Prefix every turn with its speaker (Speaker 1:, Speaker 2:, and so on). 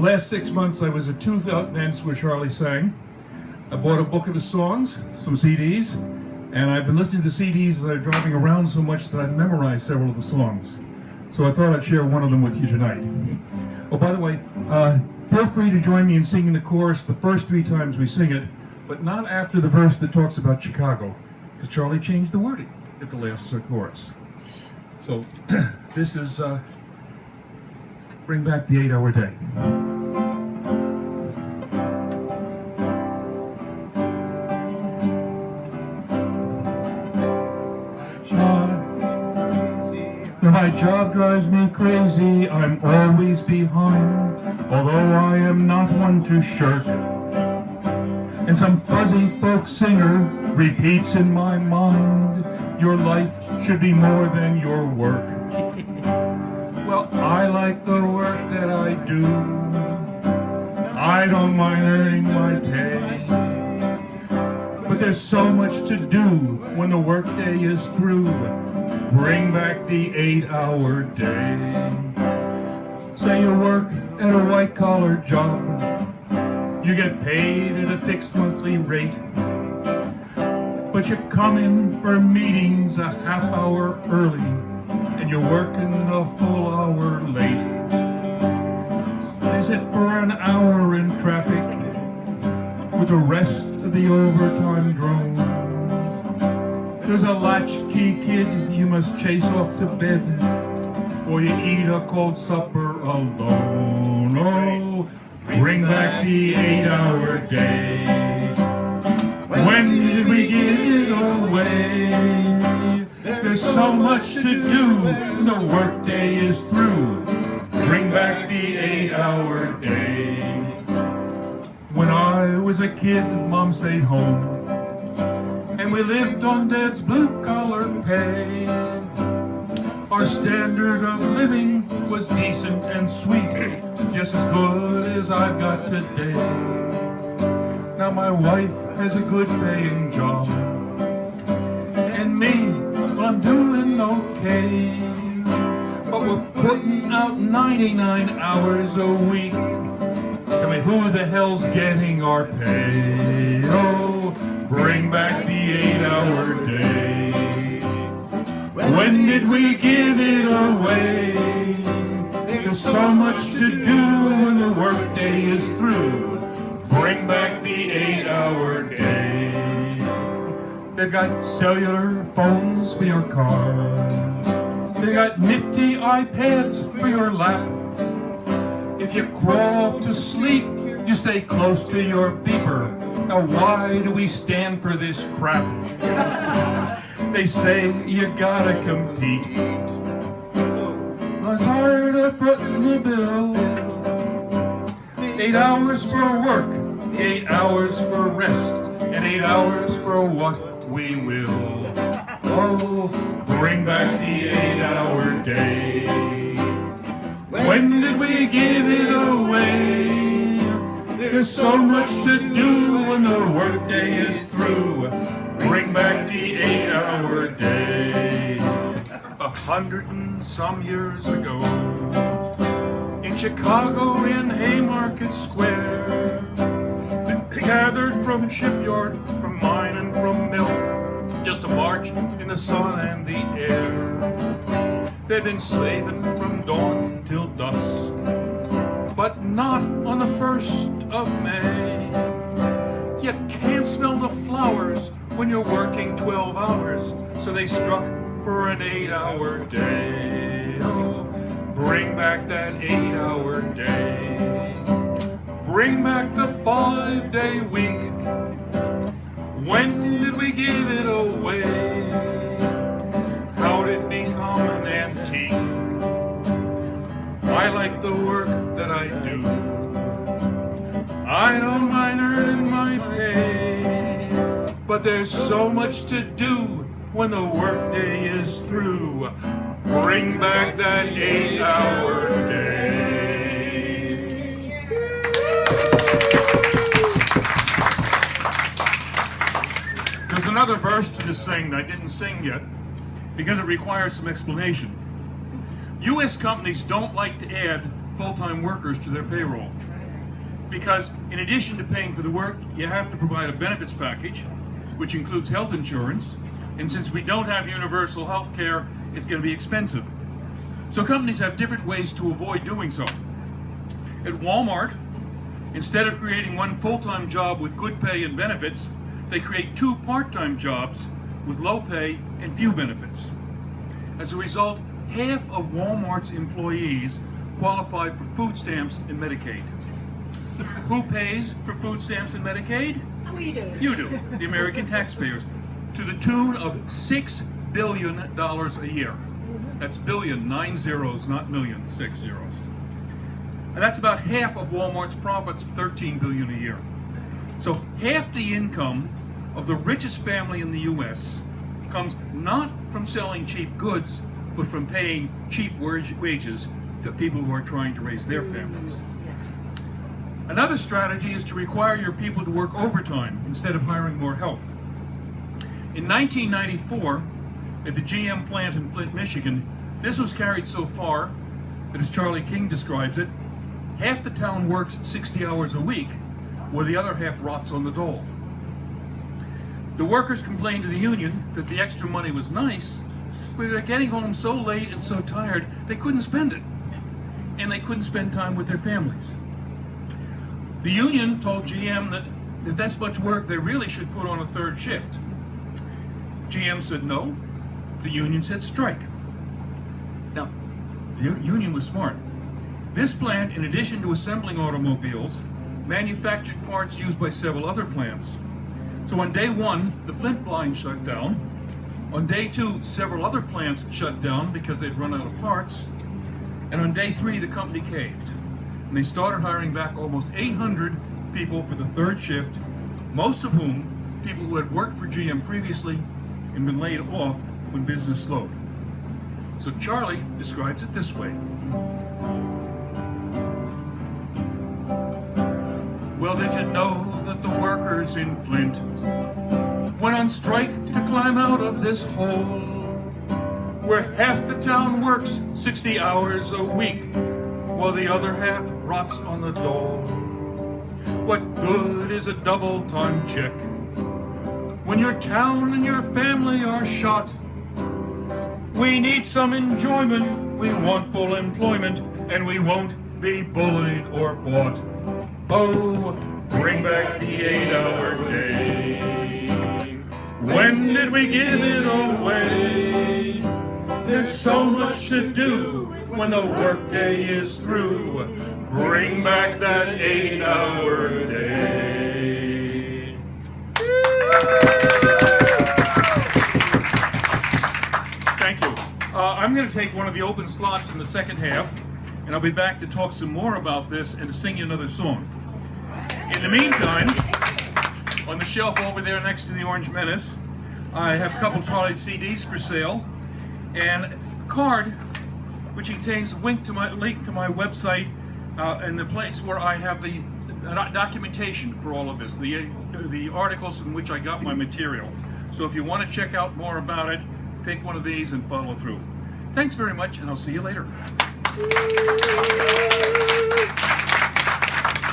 Speaker 1: last 6 months I was at two events where Charlie sang. I bought a book of his songs, some CDs, and I've been listening to the CDs as I'm driving around so much that I've memorized several of the songs. So I thought I'd share one of them with you tonight. Oh, by the way, feel free to join me in singing the chorus the first 3 times we sing it, but not after the verse that talks about Chicago, because Charlie changed the wording at the last chorus. So this is Bring Back the 8-Hour Day. My job drives me crazy, I'm always behind, although I am not one to shirk. And some fuzzy folk singer repeats in my mind, your life should be more than your work. Well, I like the work that I do, I don't mind earning my pay, but there's so much to do when the workday is through. Bring back the 8-hour day. Say you work at a white-collar job, you get paid at a fixed monthly rate, but you come in for meetings a half hour early, and you're working a full hour late. They sit for an hour in traffic with the rest of the overtime drones. There's a latchkey kid you must chase off to bed, or you eat a cold supper alone. Oh, bring back the 8-hour day. When did we give it away? There's so much to do when the workday is through. Bring back the 8-hour day. When I was a kid, Mom stayed home, and we lived on Dad's blue-collar pay. Our standard of living was decent and sweet, just as good as I've got today. Now my wife has a good-paying job, and me, well, I'm doing okay. But we're putting out 99 hours a week. Tell me, who the hell's getting our pay? Oh, bring back the 8-hour day. When did we give it away? There's so much to do when the workday is through. Bring back the 8-hour day. They've got cellular phones for your car. They got nifty iPads for your lap. If you crawl off to sleep, you stay close to your beeper. Now why do we stand for this crap? They say you gotta compete. Well, it's hard to footing the bill. 8 hours for work, 8 hours for rest, and 8 hours for what we will. Oh, bring back the 8-hour day. When did we give it away? There's so much to do when the workday is through. Bring back the 8-hour day. 100 and some years ago, in Chicago in Haymarket Square, they gathered from shipyard, from mine and from mill, just to march in the sun and the air. They've been slaving from dawn till dusk, but not on the 1st of May. You can't smell the flowers when you're working 12 hours, so they struck for an 8-hour day. Oh, bring back that 8-hour day. Bring back the 5-day week. When did we give it away? How did it become an antique? I like the work that I do. I don't mind earning my pay, but there's so much to do when the workday is through. Bring back that 8-hour day. There's another verse to this thing that I didn't sing yet, because it requires some explanation. U.S. companies don't like to add full-time workers to their payroll. because in addition to paying for the work, you have to provide a benefits package, which includes health insurance, and since we don't have universal health care, it's going to be expensive. So companies have different ways to avoid doing so. At Walmart, instead of creating one full-time job with good pay and benefits, they create 2 part-time jobs with low pay and few benefits. As a result, half of Walmart's employees qualify for food stamps and Medicaid. Who pays for food stamps and Medicaid?
Speaker 2: We do.
Speaker 1: You do, the American taxpayers, to the tune of $6 billion a year. That's billion, 9 zeros, not million, 6 zeros. And that's about half of Walmart's profits, $13 billion a year. So half the income of the richest family in the US comes not from selling cheap goods, but from paying cheap wages to people who are trying to raise their families. Another strategy is to require your people to work overtime instead of hiring more help. In 1994, at the GM plant in Flint, Michigan, this was carried so far that, as Charlie King describes it, half the town works 60 hours a week, while the other half rots on the dole. The workers complained to the union that the extra money was nice, but they're getting home so late and so tired they couldn't spend it, and they couldn't spend time with their families. The union told GM that if that's much work, they really should put on a 3rd shift. GM said no. The union said strike. Now, the union was smart. This plant, in addition to assembling automobiles, manufactured parts used by several other plants. So on day 1, the Flint line shut down. On day 2, several other plants shut down because they'd run out of parts. And on day 3, the company caved. And they started hiring back almost 800 people for the 3rd shift, most of whom people who had worked for GM previously and been laid off when business slowed. So Charlie describes it this way. Well, did you know that the workers in Flint went on strike to climb out of this hole where half the town works 60 hours a week while the other half rots on the dole? What good is a double-time check when your town and your family are shot? We need some enjoyment, we want full employment, and we won't be bullied or bought. Oh, bring back the 8-hour day. When did we give it away? There's so much to do when the workday is through. Bring back that 8-hour day. Thank you. I'm going to take one of the open slots in the second half, and I'll be back to talk some more about this and to sing you another song. In the meantime, on the shelf over there next to the Orange Menace, I have a couple of Charlie CDs for sale, and a card which contains a link to my website and the place where I have the documentation for all of this, the articles from which I got my material. So if you want to check out more about it, take one of these and follow through. Thanks very much, and I'll see you later.